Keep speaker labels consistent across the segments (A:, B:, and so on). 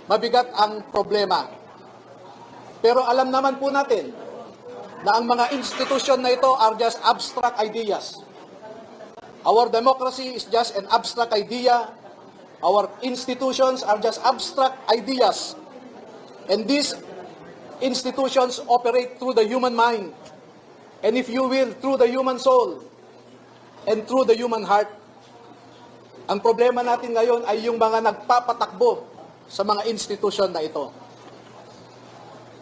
A: mabigat ang problema. Pero alam naman po natin na ang mga institusyon na ito are just abstract ideas. Our democracy is just an abstract idea. Our institutions are just abstract ideas. And these institutions operate through the human mind. And if you will, through the human soul and through the human heart. Ang problema natin ngayon ay yung mga nagpapatakbo sa mga institusyon na ito.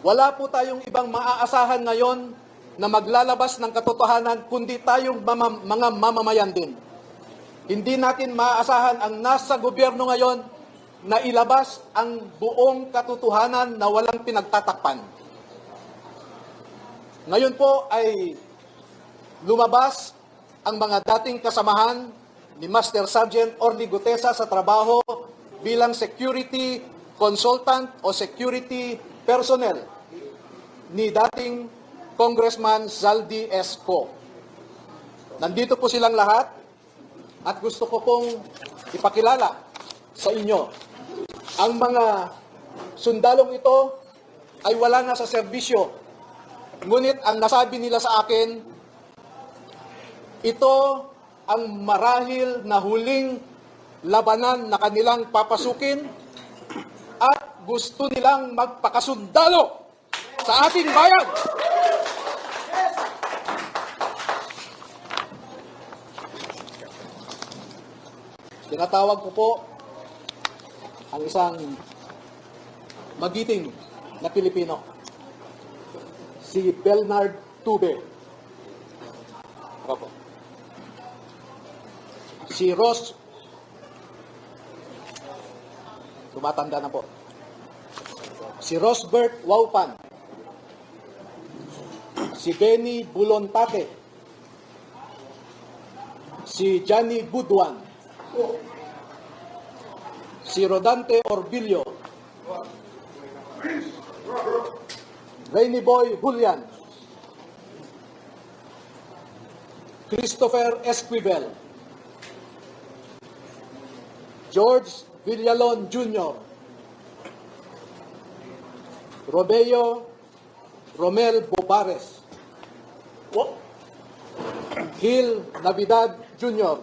A: Wala po tayong ibang maaasahan ngayon na maglalabas ng katotohanan kundi tayong mga mamamayan din. Hindi natin maaasahan ang nasa gobyerno ngayon na ilabas ang buong katotohanan na walang pinagtatakpan. Ngayon po ay lumabas ang mga dating kasamahan ni Master Sergeant Orly Gutesa sa trabaho bilang security consultant o security personnel ni dating Congressman Zaldi Esco. Nandito po silang lahat at gusto ko pong ipakilala sa inyo. Ang mga sundalong ito ay wala na sa serbisyo. Ngunit ang nasabi nila sa akin, ito ang marahil na huling labanan na kanilang papasukin at gusto nilang magpakasundalo sa ating bayan. Tinatawag ko po ang isang magiting na Pilipino, si Bernard Tube. Ako po. Si Ross, tumatanda na po. Si Rosbert Waupan. Si Benny Bulontate. Si Johnny Buduan. Si Rodante Orbillo. Rainy Boy Julian. Christopher Esquivel. George Villalon Jr. Robeo Romel Bobares. Gil Navidad Jr.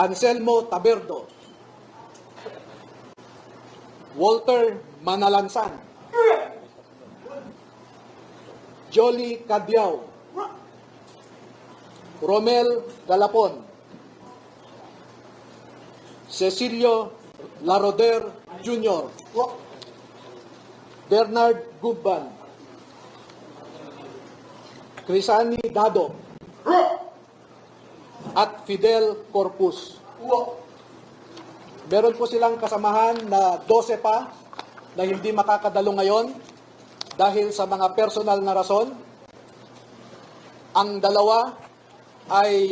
A: Anselmo Taberdo. Walter Manalansan. Jolly Cadiao. Romel Galapon. Cecilio Laroder Jr. Bernard Gubban. Crisani Dado. At Fidel Corpus. Meron po silang kasamahan na 12 pa na hindi makakadalo ngayon dahil sa mga personal na rason. Ang dalawa ay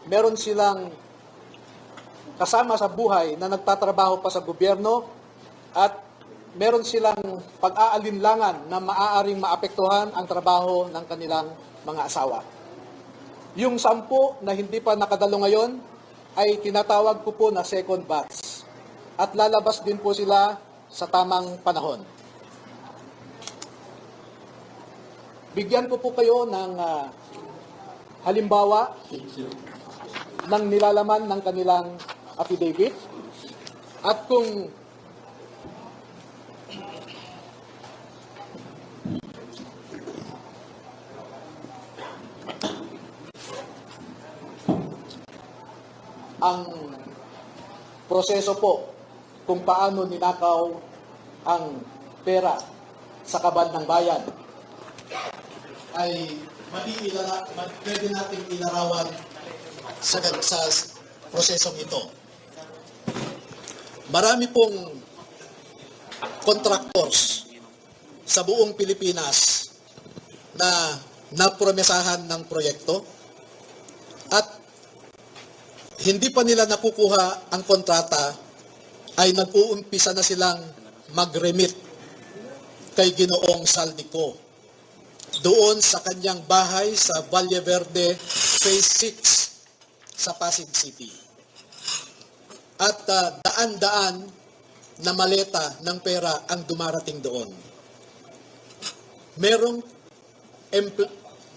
A: meron silang kasama sa buhay na nagtatrabaho pa sa gobyerno at meron silang pag-aalinlangan na maaaring maapektuhan ang trabaho ng kanilang mga asawa. Yung 10 na hindi pa nakadalo ngayon ay tinatawag ko po na second batch at lalabas din po sila sa tamang panahon. Bigyan ko po kayo ng halimbawa ng nilalaman ng kanilang affidavit at kung ang proseso po kung paano ninakaw ang pera sa kaban ng bayan ay pwede nating ilarawan sa prosesong ito. Marami pong contractors sa buong Pilipinas na napromesahan ng proyekto at hindi pa nila nakukuha ang kontrata ay nag-uumpisa na silang mag-remit kay Ginoong Saldico doon sa kanyang bahay sa Valle Verde Phase 6 sa Pasig City. At daan-daan na maleta ng pera ang dumarating doon.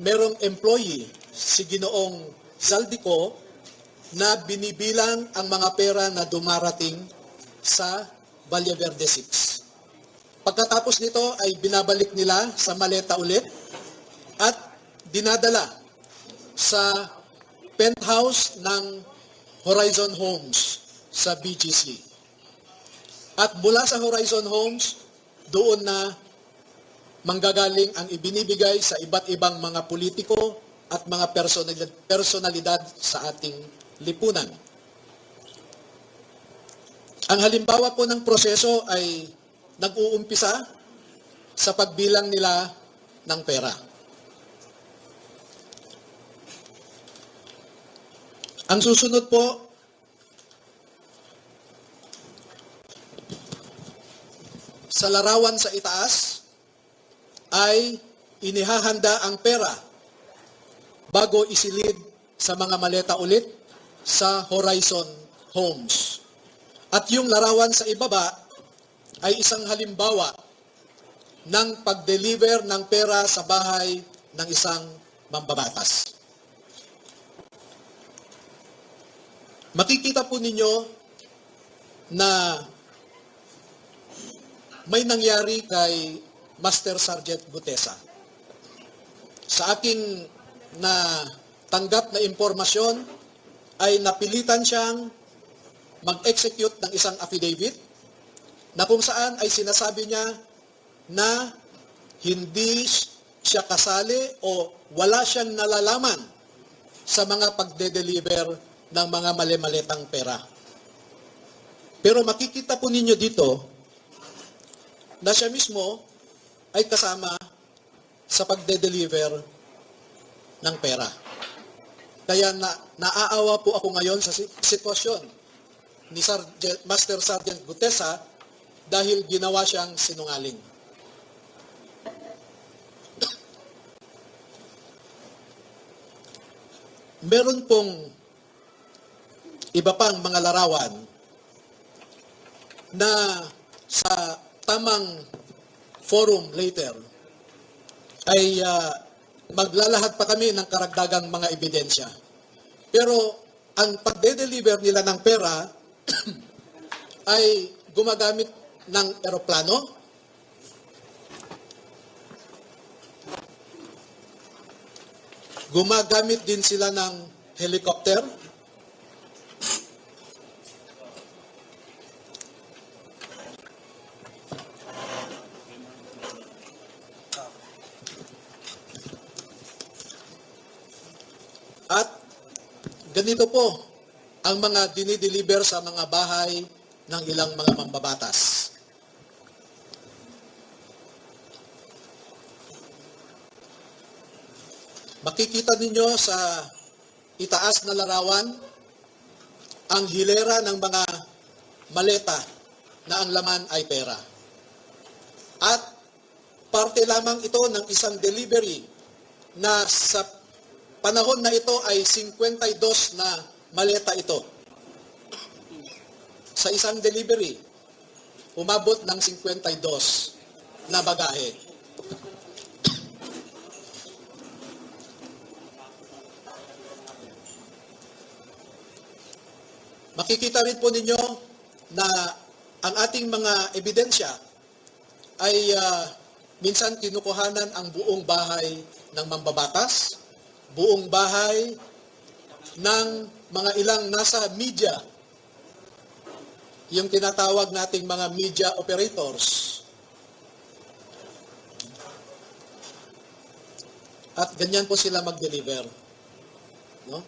A: Merong employee, si Ginoong Zaldico, na binibilang ang mga pera na dumarating sa Valle Verde 6. Pagkatapos nito ay binabalik nila sa maleta ulit at dinadala sa penthouse ng Horizon Homes sa BGC. At mula sa Horizon Homes, doon na manggagaling ang ibinibigay sa iba't ibang mga politiko at mga personalidad sa ating lipunan. Ang halimbawa po ng proseso ay nag-uumpisa sa pagbilang nila ng pera. Ang susunod po, sa larawan sa itaas, ay inihahanda ang pera bago isilid sa mga maleta ulit sa Horizon Homes. At yung larawan sa ibaba ay isang halimbawa ng pag-deliver ng pera sa bahay ng isang mambabatas. Makikita po ninyo na may nangyari kay Master Sergeant Gutesa. Sa aking natanggap na impormasyon ay napilitan siyang mag-execute ng isang affidavit na kung saan ay sinasabi niya na hindi siya kasali o wala siyang nalalaman sa mga pagde-deliver ng mga mali-malitang pera. Pero makikita po ninyo dito na siya mismo ay kasama sa pagde-deliver ng pera. Kaya naaawa po ako ngayon sa sitwasyon ni Master Sergeant Gutesa dahil ginawa siyang sinungaling. Meron pong iba pang mga larawan na sa tamang forum later ay maglalahad pa kami ng karagdagang mga ebidensya. Pero ang pagde-deliver nila ng pera ay gumagamit ng eroplano, gumagamit din sila ng helicopter, at ganito po ang mga dinideliver sa mga bahay ng ilang mga mambabatas. Makikita ninyo sa itaas na larawan ang hilera ng mga maleta na ang laman ay pera. At parte lamang ito ng isang delivery na sa panahon na ito ay 52 na maleta ito. Sa isang delivery, umabot ng 52 na bagahe. Makikita rin po ninyo na ang ating mga ebidensya ay minsan kinukuhanan ang buong bahay ng mambabatas, buong bahay ng mga ilang nasa media, yung tinatawag nating mga media operators. At ganyan po sila mag-deliver. No?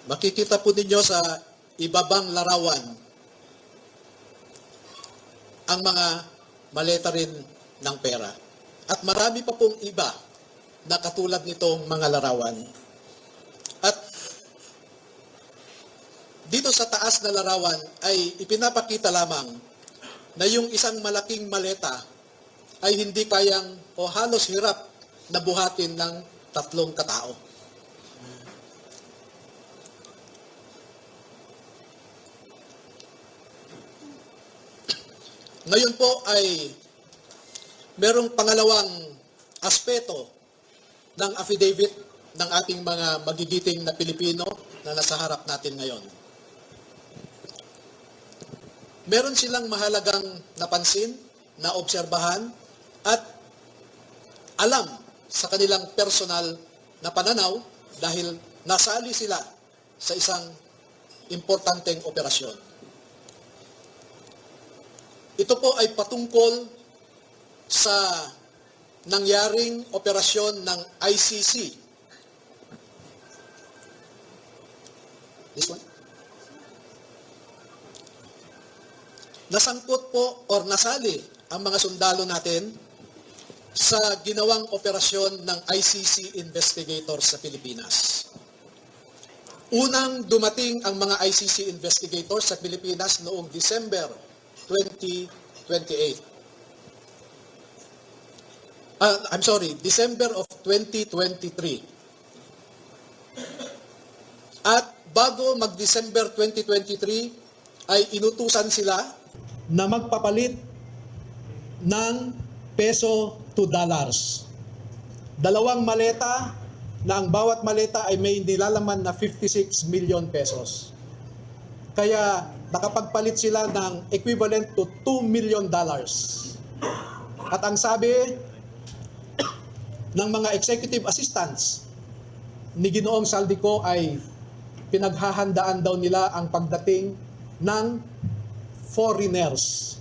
A: Makikita po ninyo sa ibabang larawan ang mga maleta rin ng pera. At marami pa pong iba na katulad nitong mga larawan. At dito sa taas na larawan ay ipinapakita lamang na yung isang malaking maleta ay hindi kayang o halos hirap na buhatin ng 3 katao. Ngayon po ay merong pangalawang aspeto ng affidavit ng ating mga magigiting na Pilipino na nasa harap natin ngayon. Meron silang mahalagang napansin, naobserbahan, at alam sa kanilang personal na pananaw dahil nasali sila sa isang importanteng operasyon. Ito po ay patungkol sa nangyaring operasyon ng ICC. This one. Nasangkot po or nasali ang mga sundalo natin sa ginawang operasyon ng ICC investigators sa Pilipinas. Unang dumating ang mga ICC investigators sa Pilipinas noong December 2028. December of 2023. At bago mag-December 2023 ay inutusan sila na magpapalit ng peso to dollars. 2 maleta na ang bawat maleta ay may nilalaman na 56 million pesos. Kaya nakapagpalit sila ng equivalent to $2 million. At ang sabi ng mga executive assistants ni Ginoong Saldico ay pinaghahandaan daw nila ang pagdating ng foreigners.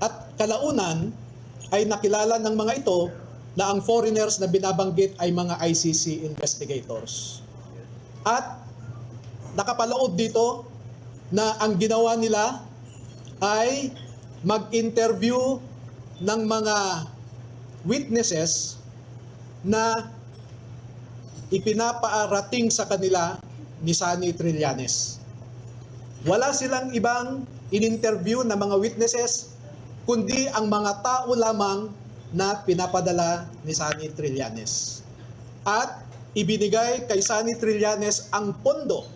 A: At kalaunan ay nakilala ng mga ito na ang foreigners na binabanggit ay mga ICC investigators. At nakapaloob dito na ang ginawa nila ay mag-interview ng mga witnesses na ipinapaarating sa kanila ni Sunny Trillanes. Wala silang ibang in-interview na mga witnesses, kundi ang mga tao lamang na pinapadala ni Sunny Trillanes. At ibinigay kay Sunny Trillanes ang pondo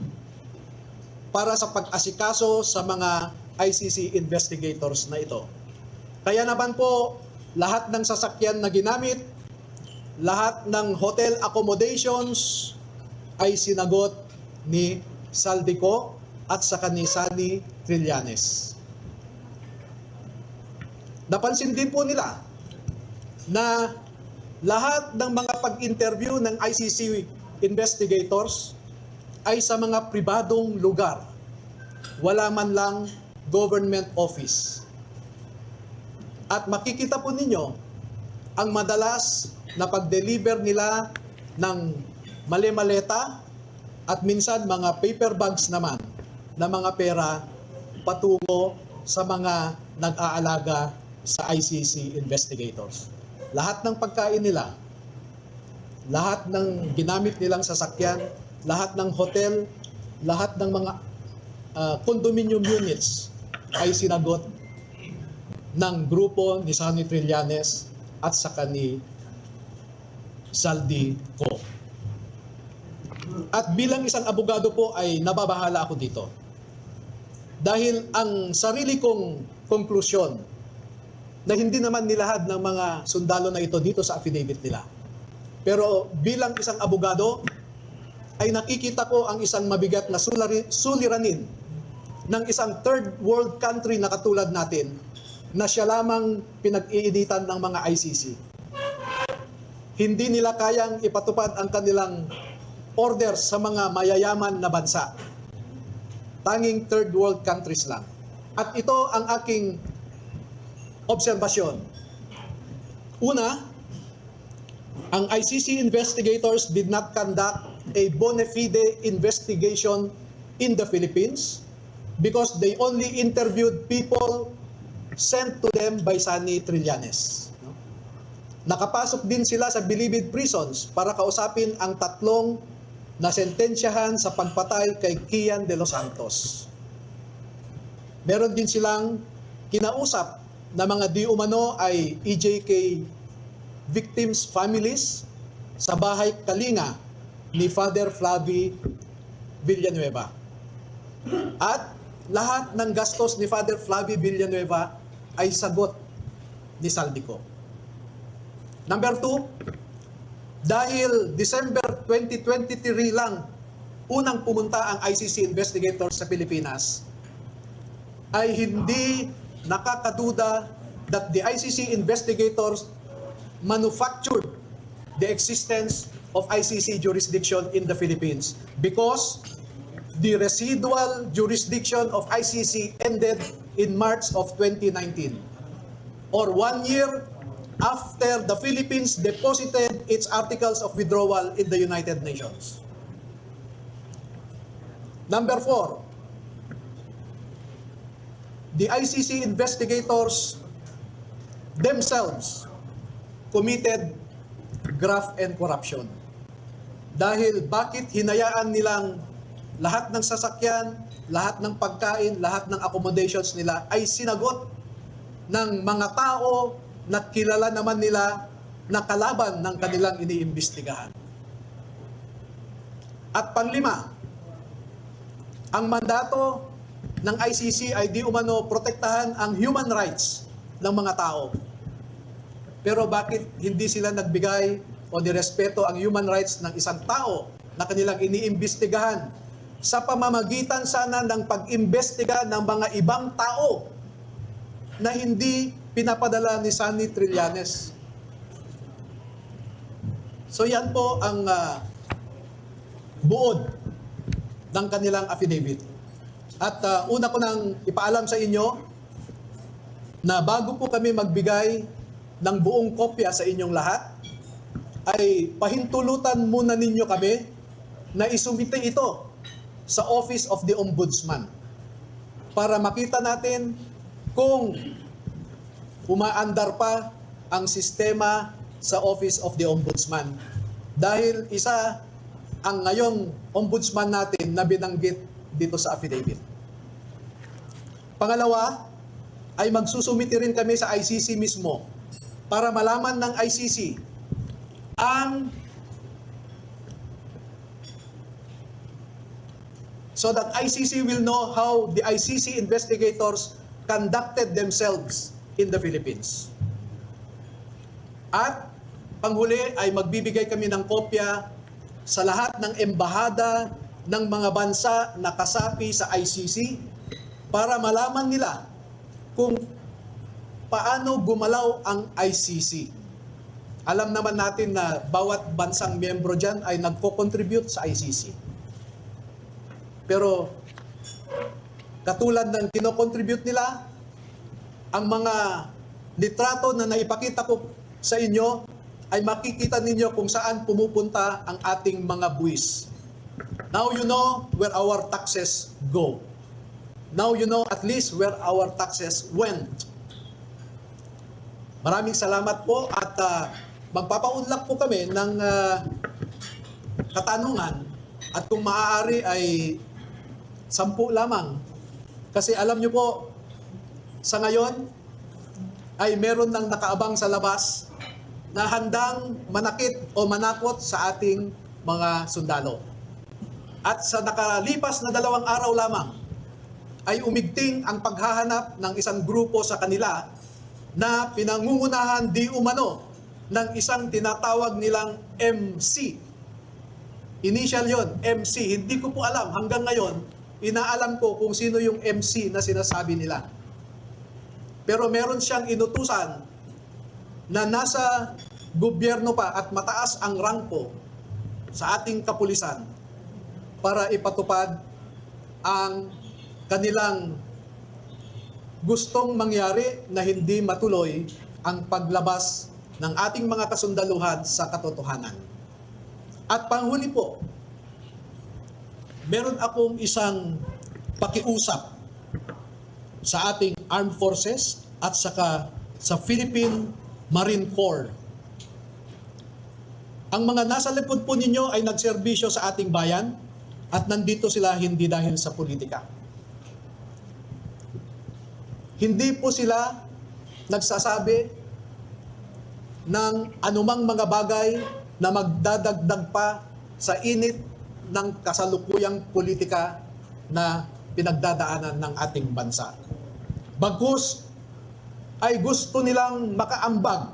A: para sa pag-asikaso sa mga ICC investigators na ito. Kaya naman po, lahat ng sasakyan na ginamit, lahat ng hotel accommodations ay sinagot ni Saldico at saka ni Sunny Trillanes. Napansin din po nila na lahat ng mga pag-interview ng ICC investigators ay sa mga pribadong lugar. Wala man lang government office. At makikita po ninyo ang madalas na pag-deliver nila ng mali-maleta at minsan mga paper bags naman na mga pera patungo sa mga nag-aalaga sa ICC investigators. Lahat ng pagkain nila, lahat ng ginamit nilang sasakyan, lahat ng hotel, lahat ng mga condominium units ay sinagot ng grupo ni Sunny Trillanes at saka ni Saldico. At bilang isang abogado po ay nababahala ako dito. Dahil ang sarili kong konklusyon na hindi naman nilahad ng mga sundalo na ito dito sa affidavit nila. Pero bilang isang abogado ay nakikita ko ang isang mabigat na suliranin ng isang third world country na katulad natin na siya lamang pinag-iinitan ng mga ICC. Hindi nila kayang ipatupad ang kanilang orders sa mga mayayaman na bansa. Tanging third world countries lang. At ito ang aking obserbasyon. Una, ang ICC investigators did not conduct a bona fide investigation in the Philippines because they only interviewed people sent to them by Sunny Trillanes. Nakapasok din sila sa Bilibid prisons para kausapin ang 3 na sentensyahan sa pagpatay kay Kian de los Santos. Meron din silang kinausap na mga di umano ay EJK victims' families sa bahay Kalinga ni Father Flavi Villanueva. At lahat ng gastos ni Father Flavi Villanueva ay sagot ni Saldico. Number 2, dahil December 2023 lang unang pumunta ang ICC investigators sa Pilipinas, ay hindi nakakaduda that the ICC investigators manufactured the existence of ICC jurisdiction in the Philippines because the residual jurisdiction of ICC ended in March of 2019, or 1 year after the Philippines deposited its articles of withdrawal in the United Nations. Number 4, the ICC investigators themselves committed graft and corruption. Dahil bakit hinayaan nilang lahat ng sasakyan, lahat ng pagkain, lahat ng accommodations nila ay sinagot ng mga tao na kilala naman nila na kalaban ng kanilang iniimbestigahan. At panglima, ang mandato ng ICC ay di umano protektahan ang human rights ng mga tao. Pero bakit hindi sila nagbigay o nirespeto ang human rights ng isang tao na kanilang iniimbestigahan sa pamamagitan sana ng pag-imbestiga ng mga ibang tao na hindi pinapadala ni Sunny Trillanes? So yan po ang buod ng kanilang affidavit. At una ko nang ipaalam sa inyo na bago po kami magbigay ng buong kopya sa inyong lahat, ay pahintulutan muna ninyo kami na isumite ito sa Office of the Ombudsman para makita natin kung umaandar pa ang sistema sa Office of the Ombudsman. Dahil isa ang ngayong ombudsman natin na binanggit dito sa affidavit. Pangalawa, ay magsusumite rin kami sa ICC mismo para malaman ng ICC so that ICC will know how the ICC investigators conducted themselves in the Philippines. At panghuli ay magbibigay kami ng kopya sa lahat ng embahada ng mga bansa na kasapi sa ICC para malaman nila kung paano gumalaw ang ICC. Alam naman natin na bawat bansang miyembro dyan ay nagko-contribute sa ICC. Pero katulad ng kino-contribute nila, ang mga litrato na naipakita ko sa inyo ay makikita ninyo kung saan pumupunta ang ating mga buwis. Now you know where our taxes go. Now you know at least where our taxes went. Maraming salamat po at magpapaunlak po kami ng katanungan at kung maaari ay 10 lamang. Kasi alam nyo po, sa ngayon ay meron nang nakaabang sa labas na handang manakit o manakot sa ating mga sundalo. At sa nakalipas na 2 araw lamang ay umigting ang paghahanap ng isang grupo sa kanila na pinangungunahan di umano ng isang tinatawag nilang MC. Initial yon, MC. Hindi ko po alam hanggang ngayon, inaalam ko kung sino yung MC na sinasabi nila. Pero meron siyang inutusan na nasa gobyerno pa at mataas ang rangko sa ating kapulisan para ipatupad ang kanilang gustong mangyari na hindi matuloy ang paglabas ng ating mga kasundaluhan sa katotohanan. At panghuli po, meron akong isang pakiusap sa ating armed forces at saka sa Philippine Marine Corps. Ang mga nasa likod po ninyo ay nagserbisyo sa ating bayan at nandito sila hindi dahil sa politika. Hindi po sila nagsasabi ng anumang mga bagay na magdadagdag pa sa init ng kasalukuyang politika na pinagdadaanan ng ating bansa. Bagkus ay gusto nilang makaambag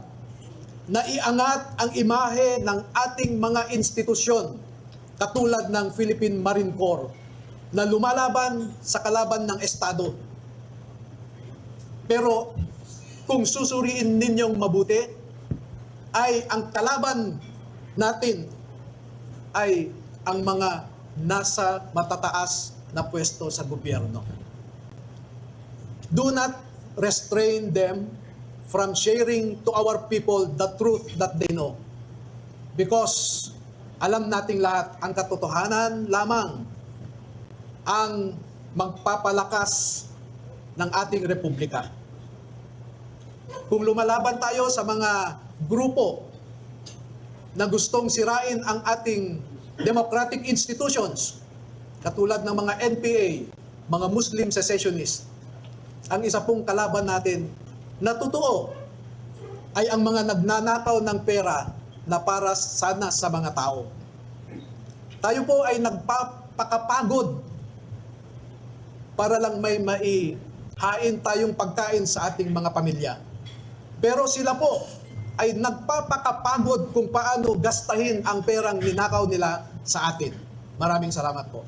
A: na iangat ang imahe ng ating mga institusyon katulad ng Philippine Marine Corps na lumalaban sa kalaban ng Estado. Pero kung susuriin ninyong mabuti, ay ang kalaban natin ay ang mga nasa matataas na pwesto sa gobyerno. Do not restrain them from sharing to our people the truth that they know. Because alam nating lahat, ang katotohanan lamang ang magpapalakas ng ating republika. Kung lumalaban tayo sa mga grupo na gustong sirain ang ating democratic institutions, katulad ng mga NPA, mga Muslim secessionists, ang isa pong kalaban natin na totoo ay ang mga nagnanakaw ng pera na para sana sa mga tao. Tayo po ay nagpapakapagod para lang may maihain tayong pagkain sa ating mga pamilya. Pero sila po ay nagpapakapagod kung paano gastahin ang perang ninakaw nila sa atin. Maraming salamat po.